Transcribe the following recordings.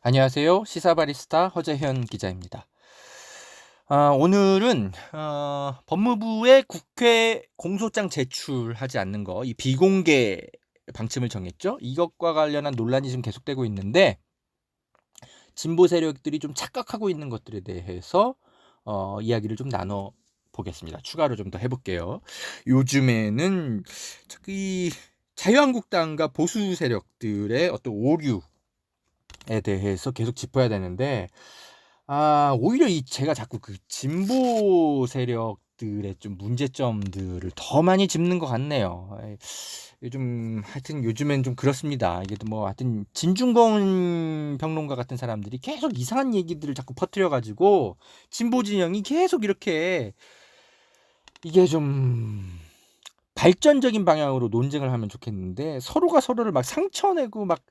안녕하세요. 시사바리스타 허재현 기자입니다. 오늘은 법무부의 국회 공소장 제출하지 않는 거, 이 비공개 방침을 정했죠. 이것과 관련한 논란이 지금 계속되고 있는데 진보 세력들이 좀 착각하고 있는 것들에 대해서 이야기를 좀 나눠 보겠습니다. 추가로 좀 더 해볼게요. 요즘에는 이 자유한국당과 보수 세력들의 어떤 오류에 대해서 계속 짚어야 되는데 오히려 제가 자꾸 그 진보 세력들의 좀 문제점들을 더 많이 짚는 것 같네요. 요즘 하여튼 요즘엔 좀 그렇습니다. 이게 뭐 하여튼 진중권 평론가 같은 사람들이 계속 이상한 얘기들을 자꾸 퍼뜨려 가지고 진보 진영이 계속 이렇게 이게 좀 발전적인 방향으로 논쟁을 하면 좋겠는데 서로가 서로를 막 상처내고 막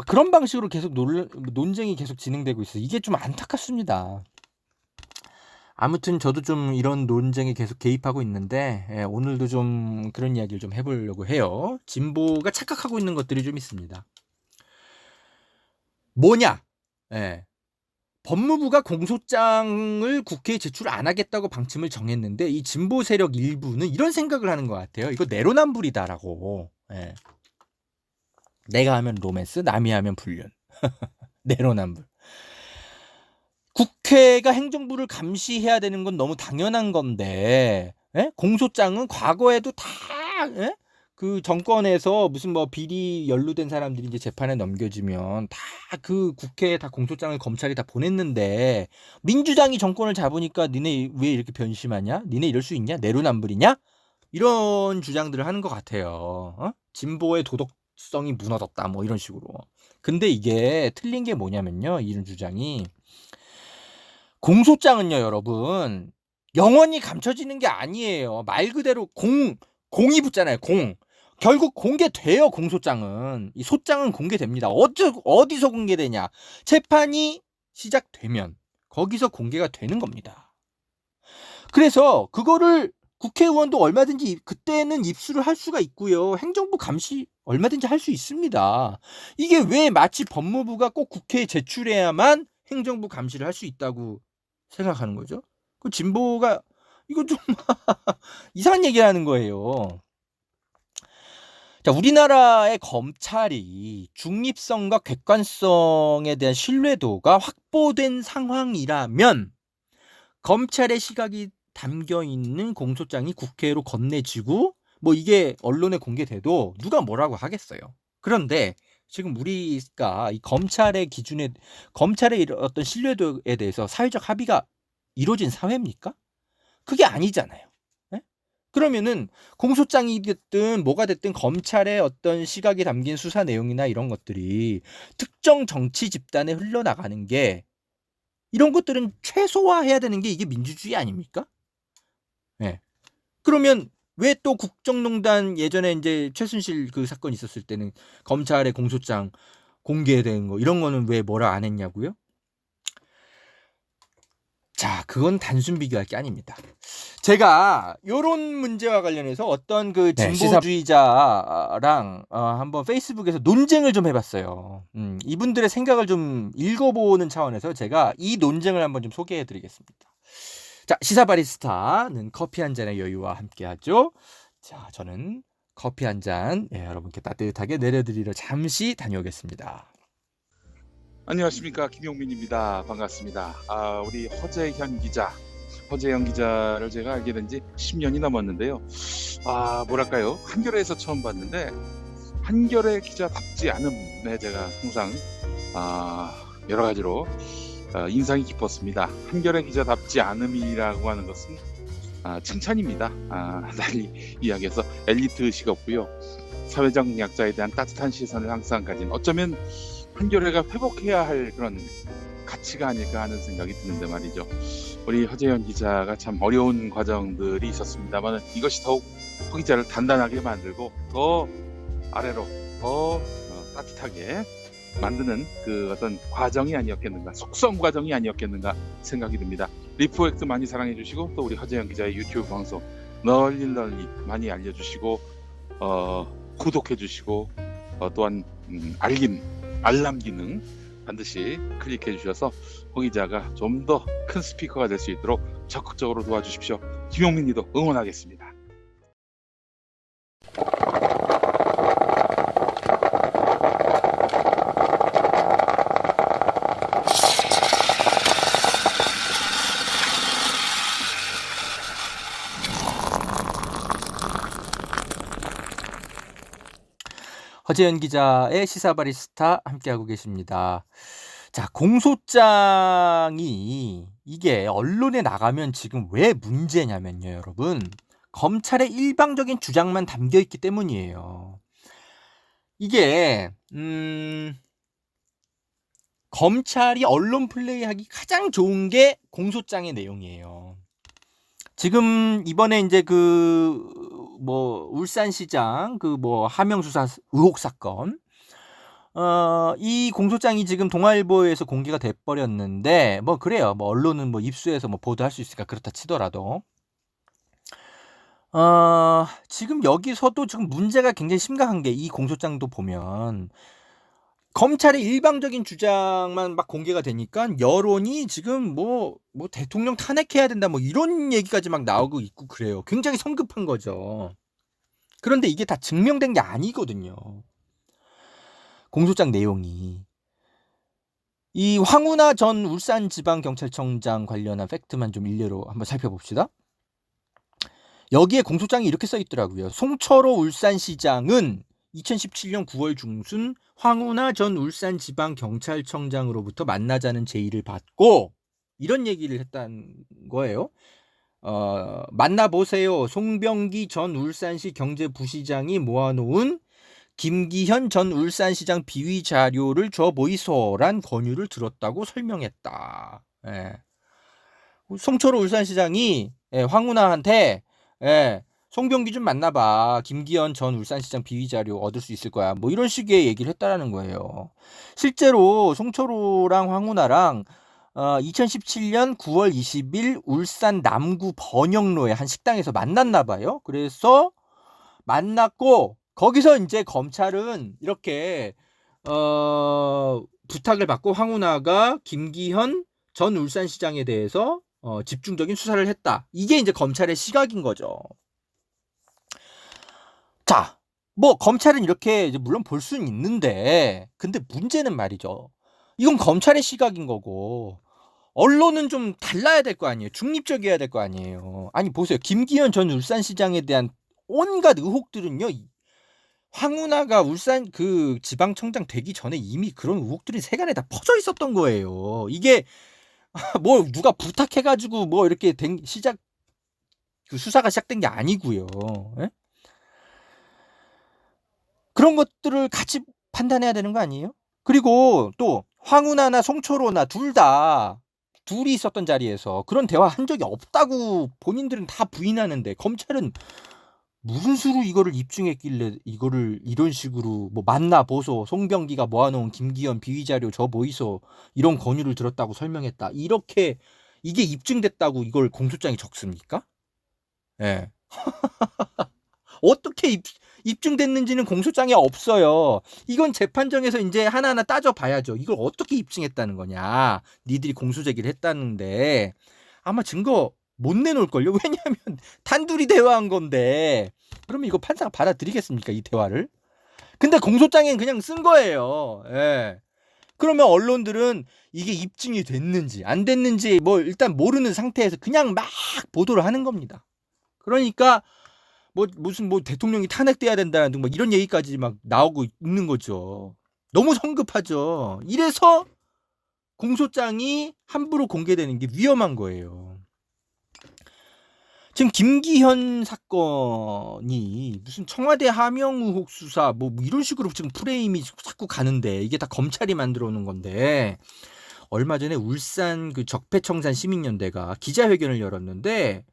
그런 방식으로 계속 논쟁이 계속 진행되고 있어요. 이게 좀 안타깝습니다. 아무튼 저도 좀 이런 논쟁에 계속 개입하고 있는데 오늘도 좀 그런 이야기를 좀 해보려고 해요. 진보가 착각하고 있는 것들이 좀 있습니다. 뭐냐? 법무부가 공소장을 국회에 제출 안 하겠다고 방침을 정했는데 이 진보 세력 일부는 이런 생각을 하는 것 같아요. 이거 내로남불이다라고. 내가 하면 로맨스, 남이 하면 불륜. 내로남불. 국회가 행정부를 감시해야 되는 건 너무 당연한 건데 공소장은 과거에도 다 그 정권에서 무슨 뭐 비리 연루된 사람들이 이제 재판에 넘겨지면 다 그 국회에 다 공소장을 검찰이 다 보냈는데 민주당이 정권을 잡으니까 니네 왜 이렇게 변심하냐? 니네 이럴 수 있냐? 내로남불이냐? 이런 주장들을 하는 것 같아요. 진보의 도덕성이 무너졌다 뭐 이런 식으로. 근데 이게 틀린 게 뭐냐면요. 이런 주장이 공소장은요, 여러분, 영원히 감춰지는 게 아니에요. 말 그대로 공이 붙잖아요. 공. 결국 공개돼요. 공소장은. 이 소장은 공개됩니다. 어디서 공개되냐? 재판이 시작되면 거기서 공개가 되는 겁니다. 그래서 그거를 국회의원도 얼마든지 그때는 입수를 할 수가 있고요. 행정부 감시 얼마든지 할 수 있습니다. 이게 왜 마치 법무부가 꼭 국회에 제출해야만 행정부 감시를 할 수 있다고 생각하는 거죠? 그 진보가 이거 좀 이상한 얘기를 하는 거예요. 자, 우리나라의 검찰이 중립성과 객관성에 대한 신뢰도가 확보된 상황이라면 검찰의 시각이 담겨 있는 공소장이 국회로 건네지고 뭐 이게 언론에 공개돼도 누가 뭐라고 하겠어요. 그런데 지금 우리가 이 검찰의 기준에 검찰의 어떤 신뢰도에 대해서 사회적 합의가 이루어진 사회입니까? 그게 아니잖아요. 예? 그러면은 공소장이 됐든 뭐가 됐든 검찰의 어떤 시각이 담긴 수사 내용이나 이런 것들이 특정 정치 집단에 흘러나가는 게 이런 것들은 최소화해야 되는 게 이게 민주주의 아닙니까? 예. 그러면 왜 또 국정농단 예전에 이제 최순실 그 사건 있었을 때는 검찰의 공소장 공개된 거 이런 거는 왜 뭐라 안 했냐고요? 자, 그건 단순 비교할 게 아닙니다. 제가 요런 문제와 관련해서 어떤 그 진보주의자랑 한번 페이스북에서 논쟁을 좀 해봤어요. 이분들의 생각을 좀 읽어보는 차원에서 제가 이 논쟁을 한번 좀 소개해드리겠습니다. 자, 시사바리스타는 커피 한 잔의 여유와 함께하죠. 자, 저는 커피 한 잔 여러분께 따뜻하게 내려드리러 잠시 다녀오겠습니다. 안녕하십니까, 김용민입니다. 반갑습니다. 우리 허재현 기자를 제가 알게 된 지 10년이 넘었는데요. 뭐랄까요, 한겨레에서 처음 봤는데 한겨레 기자답지 않음에 제가 항상 여러 가지로 인상이 깊었습니다. 한겨레 기자답지 않음이라고 하는 것은 칭찬입니다. 달리 이야기해서 엘리트 의식 없고요, 사회적 약자에 대한 따뜻한 시선을 항상 가진, 어쩌면 한겨레가 회복해야 할 그런 가치가 아닐까 하는 생각이 드는데 말이죠. 우리 허재현 기자가 참 어려운 과정들이 있었습니다만 이것이 더욱 허 기자를 단단하게 만들고 더 아래로 더 따뜻하게 만드는 그 어떤 과정이 아니었겠는가, 속성 과정이 아니었겠는가 생각이 듭니다. 리프액트 많이 사랑해 주시고, 또 우리 허재현 기자의 유튜브 방송 널리 많이 알려주시고 구독해 주시고, 또한 알람 기능 반드시 클릭해 주셔서 홍 기자가 좀 더 큰 스피커가 될 수 있도록 적극적으로 도와주십시오. 김용민님도 응원하겠습니다. 허재현 기자의 시사바리스타 함께하고 계십니다. 자, 공소장이 이게 언론에 나가면 지금 왜 문제냐면요, 여러분. 검찰의 일방적인 주장만 담겨 있기 때문이에요. 이게 검찰이 언론 플레이하기 가장 좋은 게 공소장의 내용이에요. 지금 이번에 이제 울산시장 하명수사 의혹 사건, 이 공소장이 지금 동아일보에서 공개가 돼 버렸는데 그래요. 언론은 입수해서 보도할 수 있으니까 그렇다 치더라도 지금 여기서도 지금 문제가 굉장히 심각한 게 이 공소장도 보면 검찰의 일방적인 주장만 막 공개가 되니까 여론이 지금 대통령 탄핵해야 된다 이런 얘기까지 막 나오고 있고 그래요. 굉장히 성급한 거죠. 그런데 이게 다 증명된 게 아니거든요. 공소장 내용이. 이 황운하 전 울산지방경찰청장 관련한 팩트만 좀 일례로 한번 살펴봅시다. 여기에 공소장이 이렇게 써 있더라고요. 송철호 울산시장은 2017년 9월 중순 황운하 전 울산지방경찰청장으로부터 만나자는 제의를 받고 이런 얘기를 했다는 거예요. 만나보세요. 송병기 전 울산시 경제부시장이 모아놓은 김기현 전 울산시장 비위 자료를 줘 보이소란 권유를 들었다고 설명했다. 예. 송철호 울산시장이 황운하한테 송병기 좀 만나봐. 김기현 전 울산시장 비위 자료 얻을 수 있을 거야. 이런 식의 얘기를 했다라는 거예요. 실제로 송철호랑 황운하랑 2017년 9월 20일 울산 남구 번영로의 한 식당에서 만났나 봐요. 그래서 만났고 거기서 이제 검찰은 이렇게 부탁을 받고 황운하가 김기현 전 울산시장에 대해서 집중적인 수사를 했다. 이게 이제 검찰의 시각인 거죠. 자, 검찰은 이렇게 이제 물론 볼 수는 있는데 근데 문제는 말이죠. 이건 검찰의 시각인 거고 언론은 좀 달라야 될 거 아니에요. 중립적이어야 될 거 아니에요. 아니 보세요. 김기현 전 울산시장에 대한 온갖 의혹들은요. 황운하가 울산 지방청장 되기 전에 이미 그런 의혹들이 세간에 다 퍼져 있었던 거예요. 이게 누가 부탁해가지고 이렇게 수사가 시작된 게 아니고요. 예? 그런 것들을 같이 판단해야 되는 거 아니에요? 그리고 또 황운하나 송철호나 둘이 있었던 자리에서 그런 대화 한 적이 없다고 본인들은 다 부인하는데 검찰은 무슨 수로 이거를 입증했길래 이거를 이런 식으로 만나보소 송병기가 모아놓은 김기현 비위자료 줘 보이소 이런 권유를 들었다고 설명했다. 이게 입증됐다고 이걸 공소장에 적습니까? 예. 어떻게 입증됐는지는 공소장에 없어요. 이건 재판정에서 이제 하나하나 따져봐야죠. 이걸 어떻게 입증했다는 거냐. 니들이 공소 제기를 했다는데 아마 증거 못 내놓을걸요. 왜냐하면 단둘이 대화한 건데 그러면 이거 판사가 받아들이겠습니까? 이 대화를. 근데 공소장엔 그냥 쓴 거예요. 예. 그러면 언론들은 이게 입증이 됐는지 안 됐는지 일단 모르는 상태에서 그냥 막 보도를 하는 겁니다. 그러니까 무슨 대통령이 탄핵돼야 된다는 등 이런 얘기까지 막 나오고 있는 거죠. 너무 성급하죠. 이래서 공소장이 함부로 공개되는 게 위험한 거예요. 지금 김기현 사건이 무슨 청와대 하명 의혹 수사 이런 식으로 지금 프레임이 자꾸 가는데 이게 다 검찰이 만들어 놓은 건데 얼마 전에 울산 적폐청산 시민연대가 기자회견을 열었는데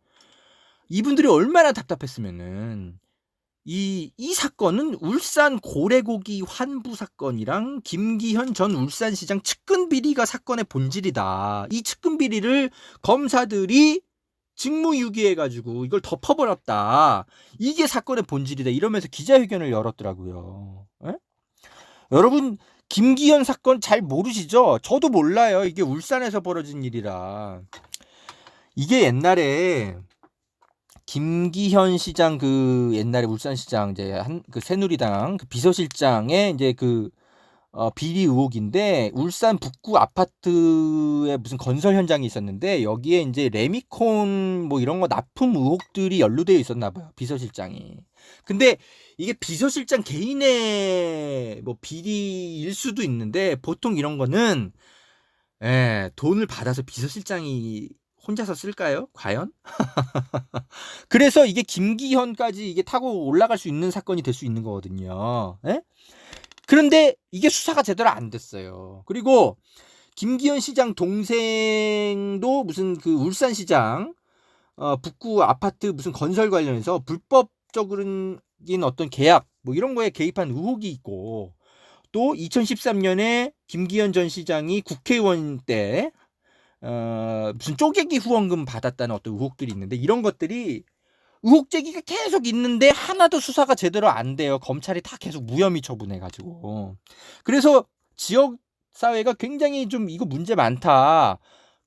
이분들이 얼마나 답답했으면은 이 사건은 울산 고래고기 환부 사건이랑 김기현 전 울산시장 측근 비리가 사건의 본질이다. 이 측근 비리를 검사들이 직무유기해가지고 이걸 덮어버렸다. 이게 사건의 본질이다. 이러면서 기자회견을 열었더라고요. 에? 여러분 김기현 사건 잘 모르시죠? 저도 몰라요. 이게 울산에서 벌어진 일이라. 이게 옛날에 김기현 시장 그 옛날에 울산시장 이제 한 그 새누리당 그 비서실장의 이제 그 비리 의혹인데 울산 북구 아파트에 무슨 건설 현장이 있었는데 여기에 이제 레미콘 뭐 이런 거 납품 의혹들이 연루되어 있었나 봐요. 비서실장이. 근데 이게 비서실장 개인의 뭐 비리일 수도 있는데 보통 이런 거는 돈을 받아서 비서실장이 혼자서 쓸까요? 과연? 그래서 이게 김기현까지 이게 타고 올라갈 수 있는 사건이 될 수 있는 거거든요. 예? 그런데 이게 수사가 제대로 안 됐어요. 그리고 김기현 시장 동생도 무슨 그 울산시장 북구 아파트 무슨 건설 관련해서 불법적인 어떤 계약 뭐 이런 거에 개입한 의혹이 있고 또 2013년에 김기현 전 시장이 국회의원 때 무슨 쪼개기 후원금 받았다는 어떤 의혹들이 있는데 이런 것들이 의혹 제기가 계속 있는데 하나도 수사가 제대로 안 돼요. 검찰이 다 계속 무혐의 처분해가지고. 그래서 지역 사회가 굉장히 좀 이거 문제 많다.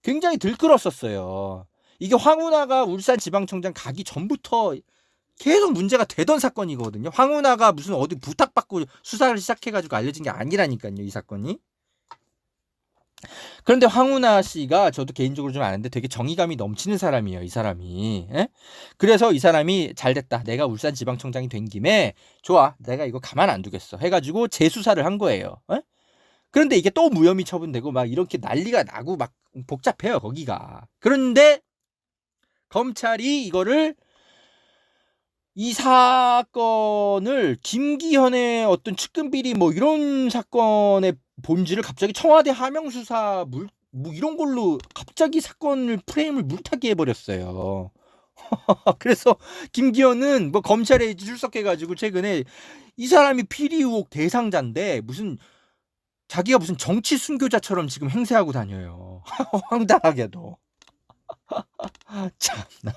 굉장히 들끓었었어요. 이게 황운하가 울산지방청장 가기 전부터 계속 문제가 되던 사건이거든요. 황운하가 무슨 어디 부탁받고 수사를 시작해가지고 알려진 게 아니라니까요. 이 사건이. 그런데 황운하 씨가 저도 개인적으로 좀 아는데 되게 정의감이 넘치는 사람이에요. 이 사람이. 예? 그래서 이 사람이 잘됐다. 내가 울산지방청장이 된 김에 좋아. 내가 이거 가만 안 두겠어. 해가지고 재수사를 한 거예요. 예? 그런데 이게 또 무혐의 처분되고 막 이렇게 난리가 나고 막 복잡해요. 거기가. 그런데 검찰이 이 사건을 김기현의 어떤 측근 비리 뭐 이런 사건의 본질을 갑자기 청와대 하명수사 뭐 이런 걸로 갑자기 사건을 프레임을 물타기 해버렸어요. 그래서 김기현은 뭐 검찰에 출석해가지고 최근에 이 사람이 비리 의혹 대상자인데 무슨 자기가 무슨 정치 순교자처럼 지금 행세하고 다녀요. 황당하게도. 참나.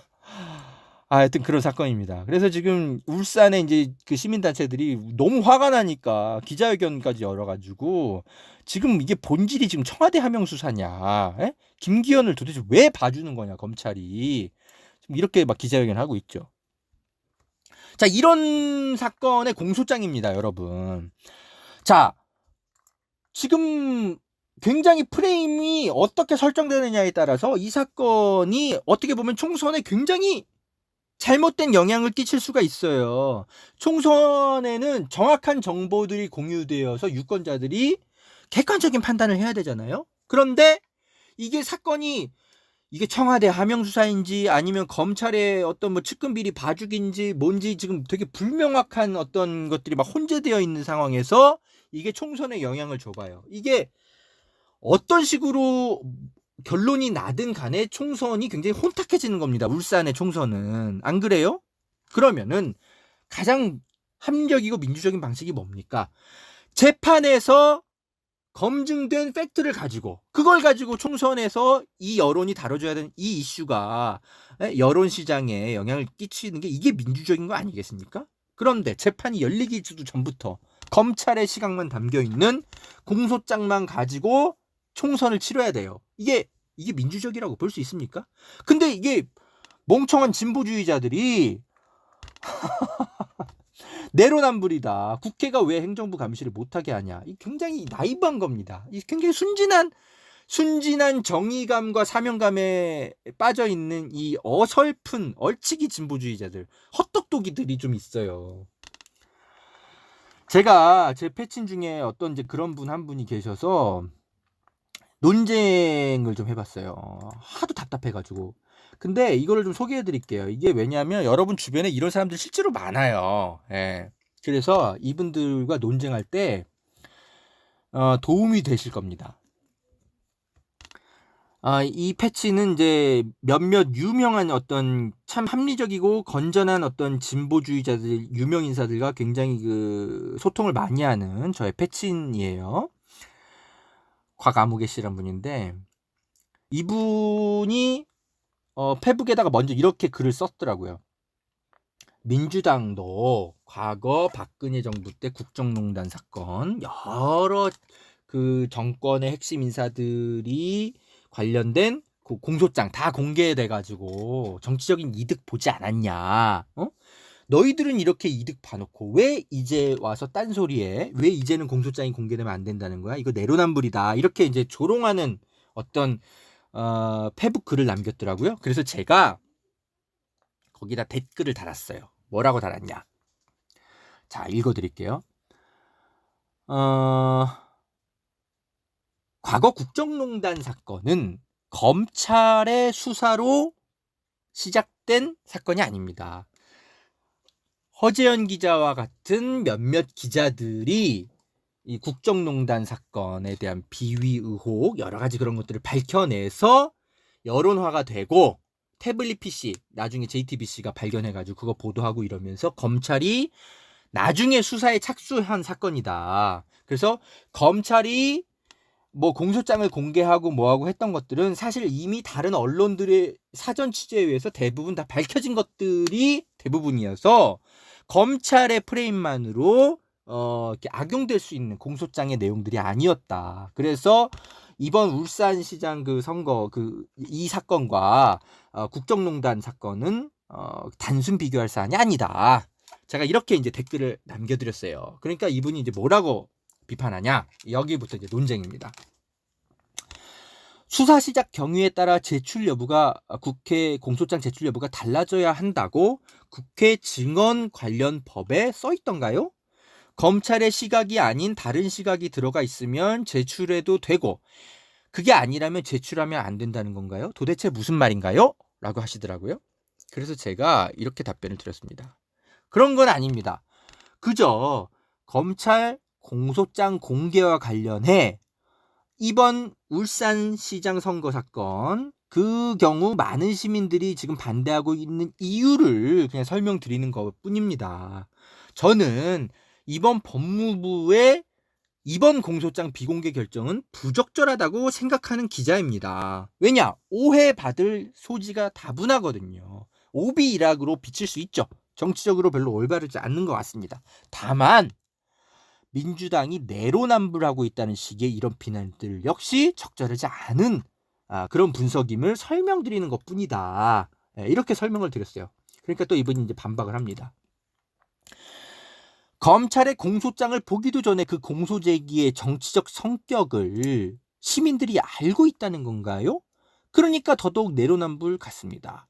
하여튼 그런 사건입니다. 그래서 지금 울산에 이제 그 시민단체들이 너무 화가 나니까 기자회견까지 열어가지고 지금 이게 본질이 지금 청와대 하명수사냐, 에? 김기현을 도대체 왜 봐주는 거냐 검찰이 지금 이렇게 막 기자회견 하고 있죠. 자, 이런 사건의 공소장입니다, 여러분. 자, 지금 굉장히 프레임이 어떻게 설정되느냐에 따라서 이 사건이 어떻게 보면 총선에 굉장히 잘못된 영향을 끼칠 수가 있어요. 총선에는 정확한 정보들이 공유되어서 유권자들이 객관적인 판단을 해야 되잖아요. 그런데 이게 사건이 이게 청와대 하명수사인지 아니면 검찰의 어떤 뭐 측근 비리 봐주기인지 뭔지 지금 되게 불명확한 어떤 것들이 막 혼재되어 있는 상황에서 이게 총선에 영향을 줘봐요. 이게 어떤 식으로 결론이 나든 간에 총선이 굉장히 혼탁해지는 겁니다. 울산의 총선은. 안 그래요? 그러면은 가장 합리적이고 민주적인 방식이 뭡니까? 재판에서 검증된 팩트를 가지고 그걸 가지고 총선에서 이 여론이 다뤄줘야 되는 이 이슈가 여론 시장에 영향을 끼치는 게 이게 민주적인 거 아니겠습니까? 그런데 재판이 열리기도 전부터 검찰의 시각만 담겨있는 공소장만 가지고 총선을 치러야 돼요. 이게 민주적이라고 볼 수 있습니까? 근데 이게 멍청한 진보주의자들이 내로남불이다. 국회가 왜 행정부 감시를 못하게 하냐. 이 굉장히 나이브한 겁니다. 이 굉장히 순진한 정의감과 사명감에 빠져 있는 이 어설픈 얼치기 진보주의자들, 헛똑똑이들이 좀 있어요. 제가 제 패친 중에 어떤 이제 그런 분 한 분이 계셔서 논쟁을 좀 해봤어요. 하도 답답해가지고. 근데 이거를 좀 소개해드릴게요. 이게 왜냐하면 여러분 주변에 이런 사람들 실제로 많아요. 예. 그래서 이분들과 논쟁할 때 도움이 되실 겁니다. 이 패치는 이제 몇몇 유명한 어떤 참 합리적이고 건전한 어떤 진보주의자들, 유명 인사들과 굉장히 그 소통을 많이 하는 저의 패친이에요. 곽아무개 씨란 분인데 이분이 페북에다가 먼저 이렇게 글을 썼더라고요. 민주당도 과거 박근혜 정부 때 국정농단 사건 여러 그 정권의 핵심 인사들이 관련된 그 공소장 다 공개돼 가지고 정치적인 이득 보지 않았냐. 너희들은 이렇게 이득 봐놓고 왜 이제 와서 딴소리해? 왜 이제는 공소장이 공개되면 안 된다는 거야? 이거 내로남불이다. 이렇게 이제 조롱하는 어떤 페북 글을 남겼더라고요. 그래서 제가 거기다 댓글을 달았어요. 뭐라고 달았냐? 자, 읽어드릴게요. 과거 국정농단 사건은 검찰의 수사로 시작된 사건이 아닙니다. 허재현 기자와 같은 몇몇 기자들이 이 국정농단 사건에 대한 비위 의혹 여러 가지 그런 것들을 밝혀내서 여론화가 되고 태블릿 PC 나중에 JTBC가 발견해가지고 그거 보도하고 이러면서 검찰이 나중에 수사에 착수한 사건이다. 그래서 검찰이 뭐 공소장을 공개하고 뭐하고 했던 것들은 사실 이미 다른 언론들의 사전 취재에 의해서 대부분 다 밝혀진 것들이 대부분이어서 검찰의 프레임만으로 이렇게 악용될 수 있는 공소장의 내용들이 아니었다. 그래서 이번 울산시장 그 선거 이 사건과 국정농단 사건은 단순 비교할 사안이 아니다. 제가 이렇게 이제 댓글을 남겨드렸어요. 그러니까 이분이 이제 뭐라고 비판하냐? 여기부터 이제 논쟁입니다. 수사 시작 경위에 따라 제출 여부가 국회 공소장 제출 여부가 달라져야 한다고 국회 증언 관련 법에 써 있던가요? 검찰의 시각이 아닌 다른 시각이 들어가 있으면 제출해도 되고 그게 아니라면 제출하면 안 된다는 건가요? 도대체 무슨 말인가요? 라고 하시더라고요. 그래서 제가 이렇게 답변을 드렸습니다. 그런 건 아닙니다. 그저 검찰 공소장 공개와 관련해 이번 울산시장 선거 사건 그 경우 많은 시민들이 지금 반대하고 있는 이유를 그냥 설명드리는 것뿐입니다. 저는 이번 법무부의 이번 공소장 비공개 결정은 부적절하다고 생각하는 기자입니다. 왜냐? 오해받을 소지가 다분하거든요. 오비일학으로 비칠 수 있죠. 정치적으로 별로 올바르지 않는 것 같습니다. 다만 민주당이 내로남불하고 있다는 식의 이런 비난들 역시 적절하지 않은 그런 분석임을 설명드리는 것뿐이다. 이렇게 설명을 드렸어요. 그러니까 또 이분이 이제 반박을 합니다. 검찰의 공소장을 보기도 전에 그 공소 제기의 정치적 성격을 시민들이 알고 있다는 건가요? 그러니까 더더욱 내로남불 같습니다.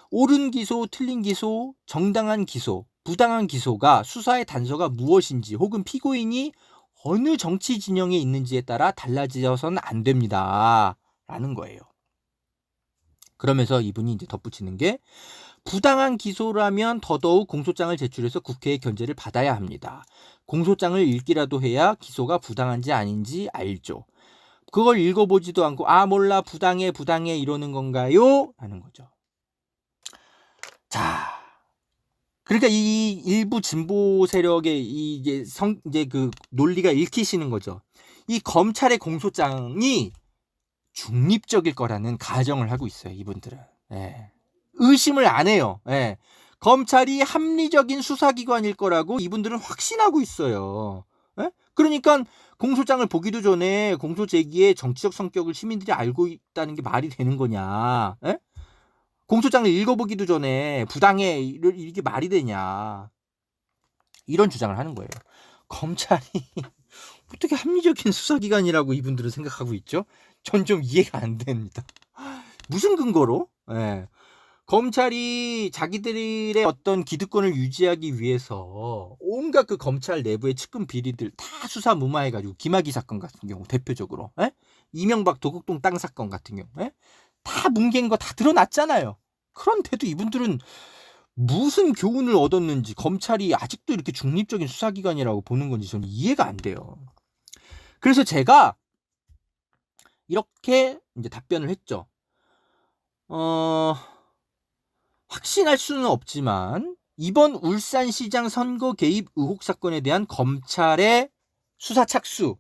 옳은 기소, 틀린 기소, 정당한 기소, 부당한 기소가 수사의 단서가 무엇인지 혹은 피고인이 어느 정치 진영에 있는지에 따라 달라져서는 안 됩니다. 라는 거예요. 그러면서 이분이 이제 덧붙이는 게 부당한 기소라면 더더욱 공소장을 제출해서 국회의 견제를 받아야 합니다. 공소장을 읽기라도 해야 기소가 부당한지 아닌지 알죠. 그걸 읽어보지도 않고 몰라 부당해 이러는 건가요? 하는 거죠. 자, 그러니까 이 일부 진보 세력의 이제 그 논리가 읽히시는 거죠. 이 검찰의 공소장이 중립적일 거라는 가정을 하고 있어요, 이분들은. 의심을 안 해요. 검찰이 합리적인 수사기관일 거라고 이분들은 확신하고 있어요. 그러니까 공소장을 보기도 전에 공소 제기의 정치적 성격을 시민들이 알고 있다는 게 말이 되는 거냐? 공소장을 읽어보기도 전에 부당해 이게 말이 되냐? 이런 주장을 하는 거예요. 검찰이 어떻게 합리적인 수사기관이라고 이분들은 생각하고 있죠? 전 좀 이해가 안 됩니다. 무슨 근거로? 검찰이 자기들의 어떤 기득권을 유지하기 위해서 온갖 그 검찰 내부의 측근 비리들 다 수사 무마해가지고 김학의 사건 같은 경우 대표적으로 이명박 도곡동 땅 사건 같은 경우 다 뭉갠 거 다 드러났잖아요. 그런데도 이분들은 무슨 교훈을 얻었는지 검찰이 아직도 이렇게 중립적인 수사기관이라고 보는 건지 저는 이해가 안 돼요. 그래서 제가 이렇게 이제 답변을 했죠. 확신할 수는 없지만 이번 울산시장 선거 개입 의혹 사건에 대한 검찰의 수사 착수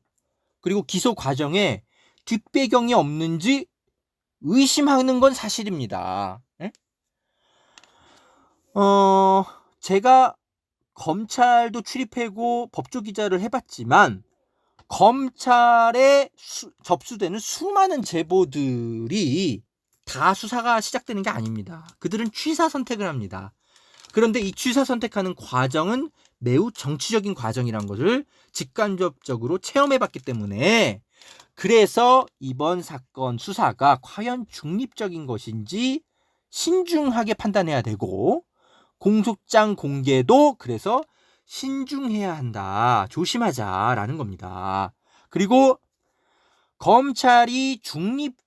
그리고 기소 과정에 뒷배경이 없는지 의심하는 건 사실입니다. 제가 검찰도 출입하고 법조기자를 해봤지만 검찰에 접수되는 수많은 제보들이 다 수사가 시작되는 게 아닙니다. 그들은 취사 선택을 합니다. 그런데 이 취사 선택하는 과정은 매우 정치적인 과정이라는 것을 직간접적으로 체험해봤기 때문에 그래서 이번 사건 수사가 과연 중립적인 것인지 신중하게 판단해야 되고 공소장 공개도 그래서 신중해야 한다. 조심하자라는 겁니다. 그리고 검찰이 중립적이라고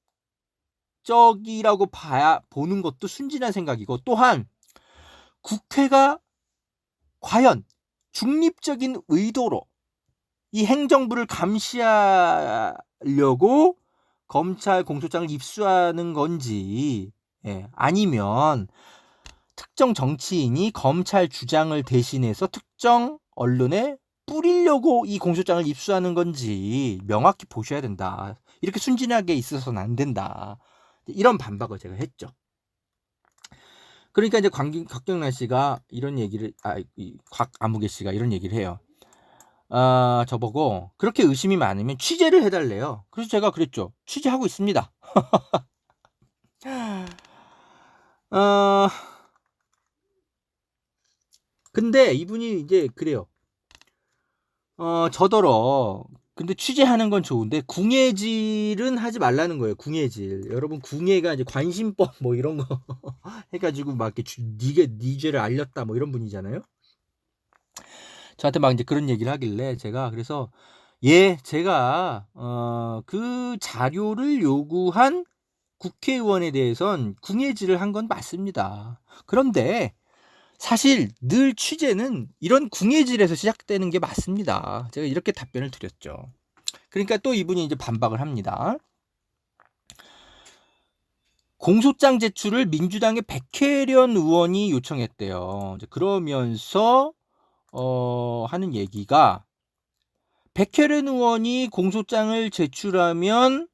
보는 것도 순진한 생각이고 또한 국회가 과연 중립적인 의도로 이 행정부를 감시하려고 검찰 공소장을 입수하는 건지 아니면 특정 정치인이 검찰 주장을 대신해서 특정 언론에 뿌리려고 이 공소장을 입수하는 건지 명확히 보셔야 된다. 이렇게 순진하게 있어서는 안 된다. 이런 반박을 제가 했죠. 그러니까 이제 곽경란 씨가 이런 얘기를, 곽아무개 씨가 이런 얘기를 해요. 저보고 그렇게 의심이 많으면 취재를 해달래요. 그래서 제가 그랬죠. 취재하고 있습니다. 근데 이분이 이제 그래요. 저더러 근데 취재하는 건 좋은데 궁예질은 하지 말라는 거예요. 궁예질. 여러분 궁예가 이제 관심법 뭐 이런 거 해가지고 막 이렇게 네 죄를 알렸다 뭐 이런 분이잖아요. 저한테 막 이제 그런 얘기를 하길래 제가 그래서 제가 그 자료를 요구한 국회의원에 대해선 궁예질을 한 건 맞습니다. 그런데 사실 늘 취재는 이런 궁예질에서 시작되는 게 맞습니다. 제가 이렇게 답변을 드렸죠. 그러니까 또 이분이 이제 반박을 합니다. 공소장 제출을 민주당의 백혜련 의원이 요청했대요. 그러면서 하는 얘기가 백혜련 의원이 공소장을 제출하면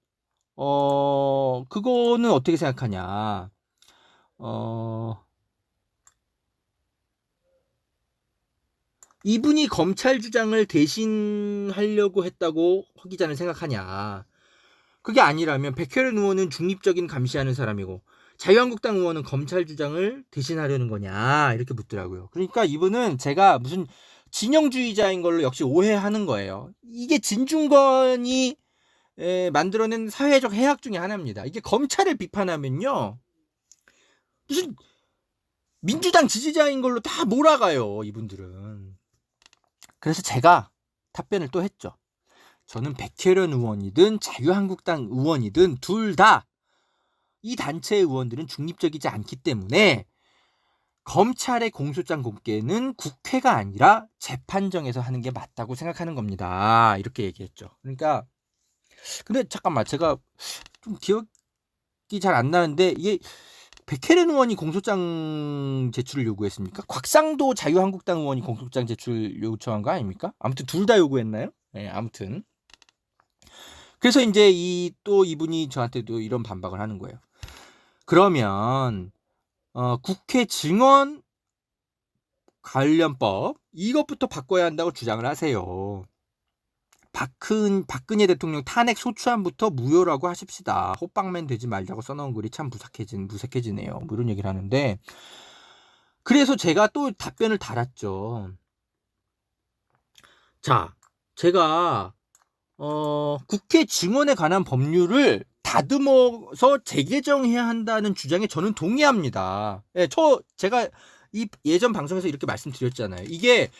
그거는 어떻게 생각하냐? 이분이 검찰 주장을 대신하려고 했다고 허 기자는 생각하냐? 그게 아니라면 백혜련 의원은 중립적인 감시하는 사람이고 자유한국당 의원은 검찰 주장을 대신하려는 거냐? 이렇게 묻더라고요. 그러니까 이분은 제가 무슨 진영주의자인 걸로 역시 오해하는 거예요. 이게 진중권이 만들어낸 사회적 해악 중에 하나입니다. 이게 검찰을 비판하면요. 무슨 민주당 지지자인 걸로 다 몰아가요. 이분들은. 그래서 제가 답변을 또 했죠. 저는 백혜련 의원이든 자유한국당 의원이든 둘 다 이 단체 의원들은 중립적이지 않기 때문에 검찰의 공소장 공개는 국회가 아니라 재판정에서 하는 게 맞다고 생각하는 겁니다. 이렇게 얘기했죠. 그러니까 근데 잠깐만 제가 좀 기억이 잘 안 나는데 이게 백혜련 의원이 공소장 제출을 요구했습니까? 곽상도 자유한국당 의원이 공소장 제출 요청한 거 아닙니까? 아무튼 둘 다 요구했나요? 네, 아무튼 그래서 이제 이분이 저한테도 이런 반박을 하는 거예요. 그러면 국회 증언 관련법 이것부터 바꿔야 한다고 주장을 하세요. 박근혜 대통령 탄핵 소추안부터 무효라고 하십시다. 호빵맨 되지 말자고 써놓은 글이 참 무색해지네요. 뭐 이런 얘기를 하는데 그래서 제가 또 답변을 달았죠. 자, 제가 국회 증언에 관한 법률을 다듬어서 재개정해야 한다는 주장에 저는 동의합니다. 제가 이 예전 방송에서 이렇게 말씀드렸잖아요. 이게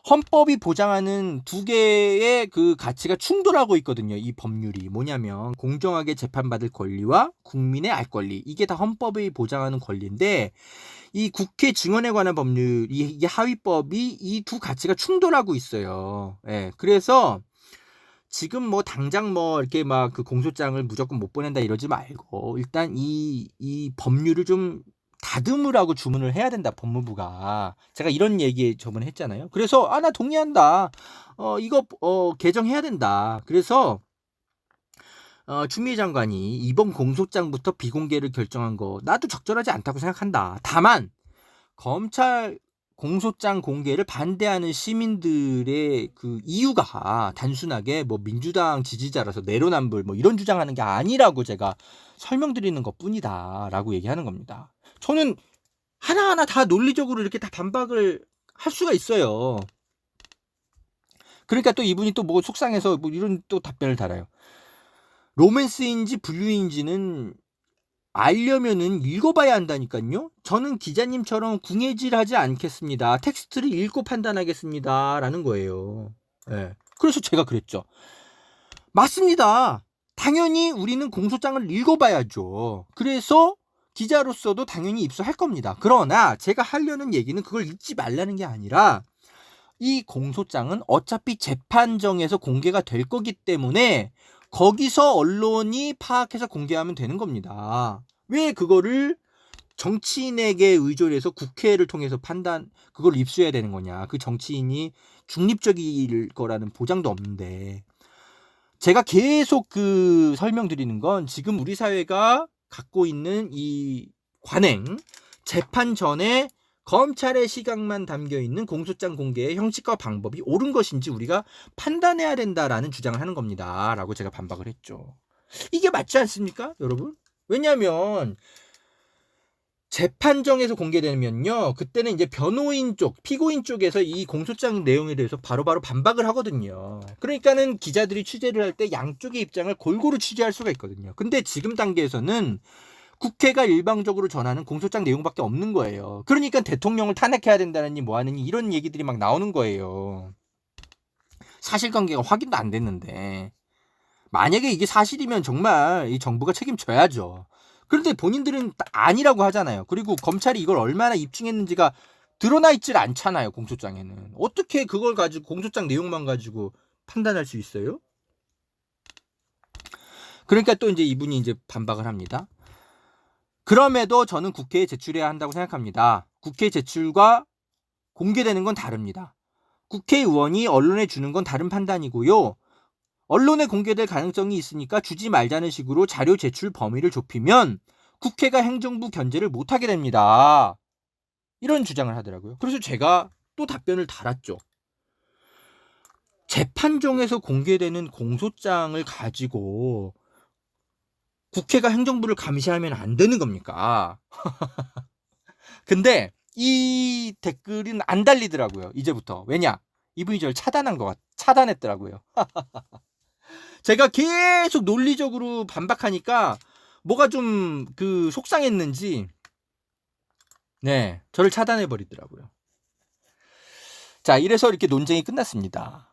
헌법이 보장하는 두 개의 그 가치가 충돌하고 있거든요. 이 법률이 뭐냐면 공정하게 재판받을 권리와 국민의 알 권리. 이게 다 헌법이 보장하는 권리인데 이 국회 증언에 관한 법률, 이게 하위법이 이 두 가치가 충돌하고 있어요. 그래서 지금 뭐 당장 뭐 이렇게 막 그 공소장을 무조건 못 보낸다 이러지 말고 일단 이 법률을 좀 다듬으라고 주문을 해야 된다 법무부가. 제가 이런 얘기 저번에 했잖아요. 그래서 나 동의한다. 이거 개정해야 된다. 그래서 추미애 장관이 이번 공소장부터 비공개를 결정한 거 나도 적절하지 않다고 생각한다. 다만 검찰 공소장 공개를 반대하는 시민들의 그 이유가 단순하게 뭐 민주당 지지자라서 내로남불 뭐 이런 주장하는 게 아니라고 제가 설명드리는 것뿐이다라고 얘기하는 겁니다. 저는 하나하나 다 논리적으로 이렇게 다 반박을 할 수가 있어요. 그러니까 또 이분이 또 뭐 속상해서 뭐 이런 또 답변을 달아요. 로맨스인지 분류인지는 알려면은 읽어봐야 한다니까요. 저는 기자님처럼 궁예질하지 않겠습니다. 텍스트를 읽고 판단하겠습니다. 라는 거예요. 예. 그래서 제가 그랬죠. 맞습니다. 당연히 우리는 공소장을 읽어봐야죠. 그래서 기자로서도 당연히 입수할 겁니다. 그러나 제가 하려는 얘기는 그걸 읽지 말라는 게 아니라 이 공소장은 어차피 재판정에서 공개가 될 거기 때문에 거기서 언론이 파악해서 공개하면 되는 겁니다. 왜 그거를 정치인에게 의존해서 국회를 통해서 그걸 입수해야 되는 거냐. 그 정치인이 중립적일 거라는 보장도 없는데. 제가 계속 그 설명드리는 건 지금 우리 사회가 갖고 있는 이 관행, 재판 전에 검찰의 시각만 담겨있는 공소장 공개의 형식과 방법이 옳은 것인지 우리가 판단해야 된다라는 주장을 하는 겁니다. 라고 제가 반박을 했죠. 이게 맞지 않습니까, 여러분? 왜냐하면 재판정에서 공개되면요, 그때는 이제 변호인 쪽, 피고인 쪽에서 이 공소장 내용에 대해서 바로바로 반박을 하거든요. 그러니까는 기자들이 취재를 할 때 양쪽의 입장을 골고루 취재할 수가 있거든요. 근데 지금 단계에서는 국회가 일방적으로 전하는 공소장 내용밖에 없는 거예요. 그러니까 대통령을 탄핵해야 된다느니 뭐하느니 이런 얘기들이 막 나오는 거예요. 사실관계가 확인도 안 됐는데 만약에 이게 사실이면 정말 이 정부가 책임져야죠. 그런데 본인들은 아니라고 하잖아요. 그리고 검찰이 이걸 얼마나 입증했는지가 드러나 있질 않잖아요. 공소장에는. 어떻게 그걸 가지고 공소장 내용만 가지고 판단할 수 있어요? 그러니까 또 이제 이분이 이제 반박을 합니다. 그럼에도 저는 국회에 제출해야 한다고 생각합니다. 국회 제출과 공개되는 건 다릅니다. 국회의원이 언론에 주는 건 다른 판단이고요. 언론에 공개될 가능성이 있으니까 주지 말자는 식으로 자료 제출 범위를 좁히면 국회가 행정부 견제를 못하게 됩니다. 이런 주장을 하더라고요. 그래서 제가 또 답변을 달았죠. 재판정에서 공개되는 공소장을 가지고 국회가 행정부를 감시하면 안 되는 겁니까? 근데 이 댓글은 안 달리더라고요. 이제부터. 왜냐? 이분이 저를 차단했더라고요. 제가 계속 논리적으로 반박하니까 뭐가 좀 그 속상했는지 네, 저를 차단해 버리더라고요. 자, 이래서 이렇게 논쟁이 끝났습니다.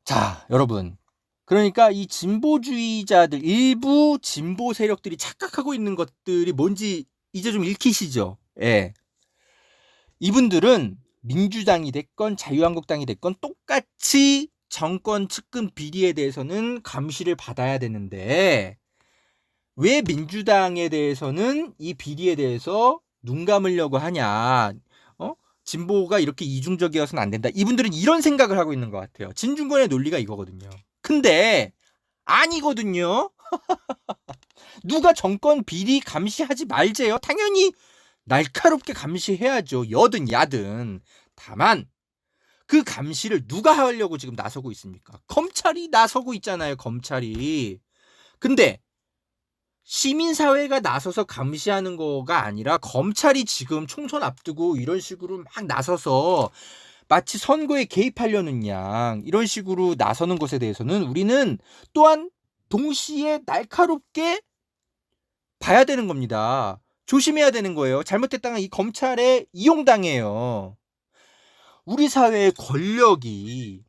자, 여러분. 그러니까 이 진보주의자들, 일부 진보 세력들이 착각하고 있는 것들이 뭔지 이제 좀 읽히시죠? 예. 이분들은 민주당이 됐건 자유한국당이 됐건 똑같이 정권 측근 비리에 대해서는 감시를 받아야 되는데 왜 민주당에 대해서는 이 비리에 대해서 눈 감으려고 하냐. 진보가 이렇게 이중적이어서는 안 된다. 이분들은 이런 생각을 하고 있는 것 같아요. 진중권의 논리가 이거거든요. 근데 아니거든요. 누가 정권 비리 감시하지 말재요. 당연히 날카롭게 감시해야죠. 여든 야든. 다만 그 감시를 누가 하려고 지금 나서고 있습니까? 검찰이 나서고 있잖아요. 검찰이. 근데 시민사회가 나서서 감시하는 거가 아니라 검찰이 지금 총선 앞두고 이런 식으로 막 나서서 마치 선거에 개입하려는 양 이런 식으로 나서는 것에 대해서는 우리는 또한 동시에 날카롭게 봐야 되는 겁니다. 조심해야 되는 거예요. 잘못했다가 이 검찰에 이용당해요. 우리 사회의 권력이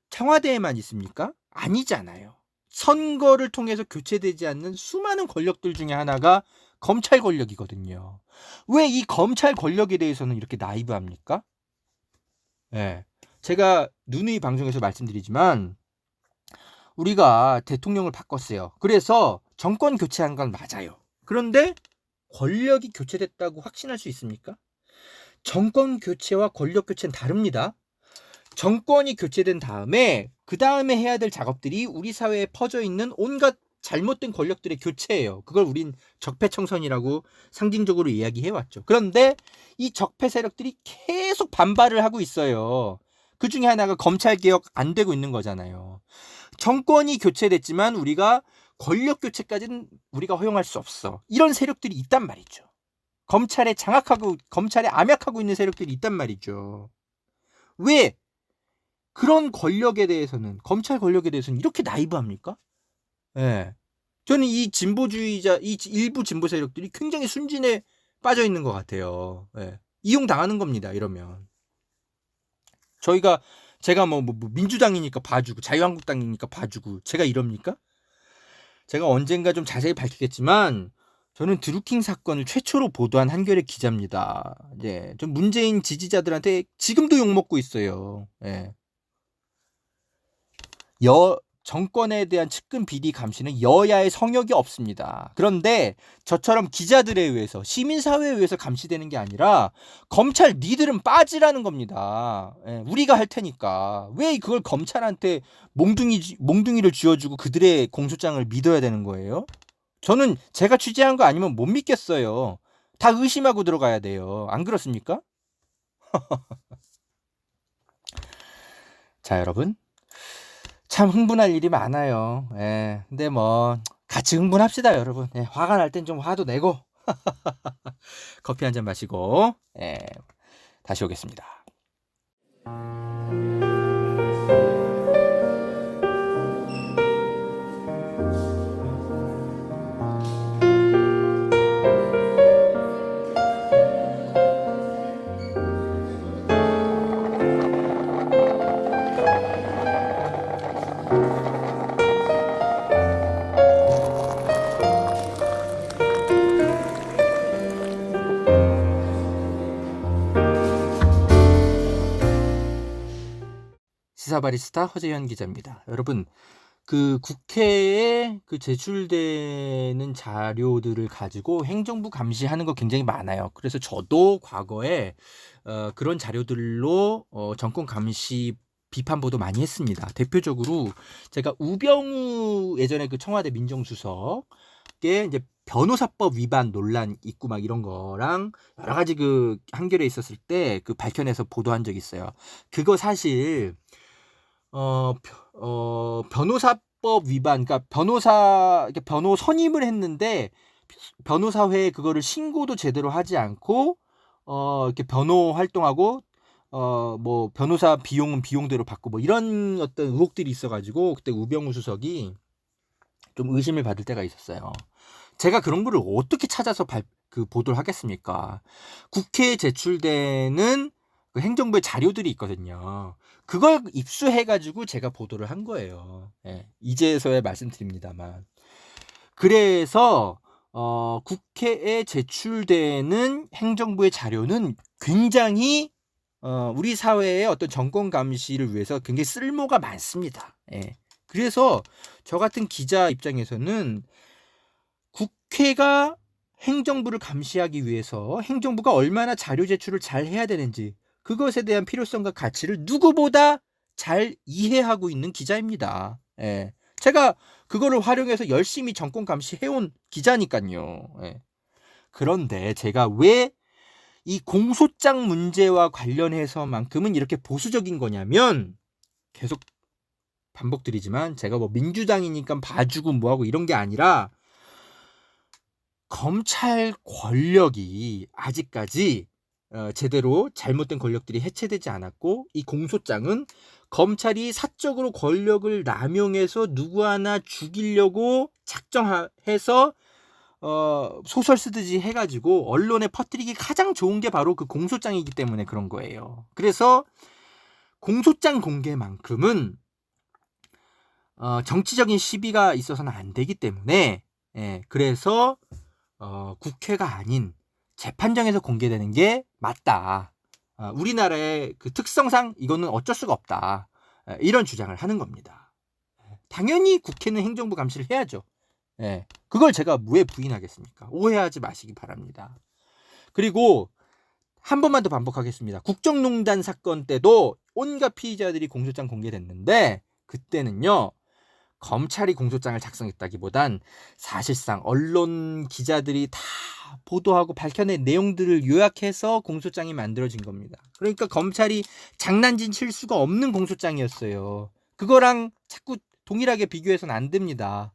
청와대에만 있습니까? 아니잖아요. 선거를 통해서 교체되지 않는 수많은 권력들 중에 하나가 검찰 권력이거든요. 왜 이 검찰 권력에 대해서는 이렇게 나이브합니까? 네. 제가 누누이 방송에서 말씀드리지만 우리가 대통령을 바꿨어요. 그래서 정권 교체한 건 맞아요. 그런데 권력이 교체됐다고 확신할 수 있습니까? 정권 교체와 권력 교체는 다릅니다. 정권이 교체된 다음에 그 다음에 해야 될 작업들이 우리 사회에 퍼져 있는 온갖 잘못된 권력들의 교체예요. 그걸 우린 적폐청산이라고 상징적으로 이야기해왔죠. 그런데 이 적폐 세력들이 계속 반발을 하고 있어요. 그 중에 하나가 검찰개혁 안 되고 있는 거잖아요. 정권이 교체됐지만 우리가 권력 교체까지는 우리가 허용할 수 없어. 이런 세력들이 있단 말이죠. 검찰에 암약하고 있는 세력들이 있단 말이죠. 왜 그런 권력에 대해서는, 검찰 권력에 대해서는 이렇게 나이브합니까? 예. 저는 이 진보주의자, 이 일부 진보 세력들이 굉장히 순진에 빠져 있는 것 같아요. 예. 이용당하는 겁니다, 이러면. 제가 뭐 민주당이니까 봐주고, 자유한국당이니까 봐주고, 제가 이럽니까? 제가 언젠가 좀 자세히 밝히겠지만, 저는 드루킹 사건을 최초로 보도한 한겨레 기자입니다. 예. 좀 문재인 지지자들한테 지금도 욕먹고 있어요. 예. 정권에 대한 측근 비리 감시는 여야의 성역이 없습니다. 그런데 저처럼 기자들에 의해서, 시민사회에 의해서 감시되는 게 아니라 검찰 니들은 빠지라는 겁니다. 예, 우리가 할 테니까. 왜 그걸 검찰한테 몽둥이를 쥐어주고 그들의 공소장을 믿어야 되는 거예요? 저는 제가 취재한 거 아니면 못 믿겠어요. 다 의심하고 들어가야 돼요. 안 그렇습니까? 자, 여러분. 참 흥분할 일이 많아요. 예. 근데 뭐 같이 흥분합시다, 여러분. 예, 화가 날 땐 좀 화도 내고 커피 한 잔 마시고 예, 다시 오겠습니다. 시사바리스타 허재현 기자입니다. 여러분, 그 국회에 그 제출되는 자료들을 가지고 행정부 감시하는 거 굉장히 많아요. 그래서 저도 과거에 그런 자료들로 정권 감시 비판 보도 많이 했습니다. 대표적으로 제가 우병우 예전에 그 청와대 민정수석의 이제 변호사법 위반 논란 있고 막 이런 거랑 여러 가지 그 한겨레에 있었을 때 그 밝혀내서 보도한 적이 있어요. 그거 사실 변호사법 위반, 그러니까 변호 선임을 했는데 변호사회에 그거를 신고도 제대로 하지 않고 이렇게 변호 활동하고 뭐 변호사 비용은 비용대로 받고 뭐 이런 어떤 의혹들이 있어가지고 그때 우병우 수석이 좀 의심을 받을 때가 있었어요. 제가 그런 거를 어떻게 찾아서 그 보도를 하겠습니까? 국회에 제출되는 그 행정부의 자료들이 있거든요. 그걸 입수해가지고 제가 보도를 한 거예요. 예, 이제서야 말씀드립니다만. 그래서 국회에 제출되는 행정부의 자료는 굉장히 우리 사회의 어떤 정권 감시를 위해서 굉장히 쓸모가 많습니다. 예. 그래서 저 같은 기자 입장에서는 국회가 행정부를 감시하기 위해서 행정부가 얼마나 자료 제출을 잘 해야 되는지 그것에 대한 필요성과 가치를 누구보다 잘 이해하고 있는 기자입니다. 예. 제가 그거를 활용해서 열심히 정권 감시해온 기자니까요. 예. 그런데 제가 왜 이 공소장 문제와 관련해서만큼은 이렇게 보수적인 거냐면, 계속 반복드리지만 제가 뭐 민주당이니까 봐주고 뭐하고 이런 게 아니라 검찰 권력이 아직까지 제대로 잘못된 권력들이 해체되지 않았고, 이 공소장은 검찰이 사적으로 권력을 남용해서 누구 하나 죽이려고 작정해서 소설 쓰듯이 해가지고 언론에 퍼뜨리기 가장 좋은 게 바로 그 공소장이기 때문에 그런 거예요. 그래서 공소장 공개만큼은 정치적인 시비가 있어서는 안 되기 때문에, 그래서 국회가 아닌 재판정에서 공개되는 게 맞다. 우리나라의 그 특성상 이거는 어쩔 수가 없다. 이런 주장을 하는 겁니다. 당연히 국회는 행정부 감시를 해야죠. 그걸 제가 왜 부인하겠습니까? 오해하지 마시기 바랍니다. 그리고 한 번만 더 반복하겠습니다. 국정농단 사건 때도 온갖 피의자들이 공소장 공개됐는데, 그때는요 검찰이 공소장을 작성했다기보단 사실상 언론 기자들이 다 보도하고 밝혀낸 내용들을 요약해서 공소장이 만들어진 겁니다. 그러니까 검찰이 장난진 칠 수가 없는 공소장이었어요. 그거랑 자꾸 동일하게 비교해서는 안 됩니다.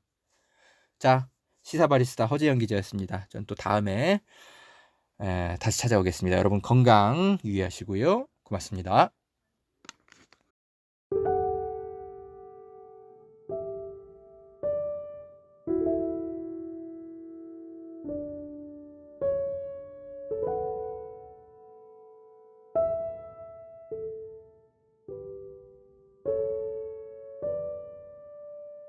자, 시사바리스타 허재영 기자였습니다. 전 또 다음에 다시 찾아오겠습니다. 여러분 건강 유의하시고요. 고맙습니다.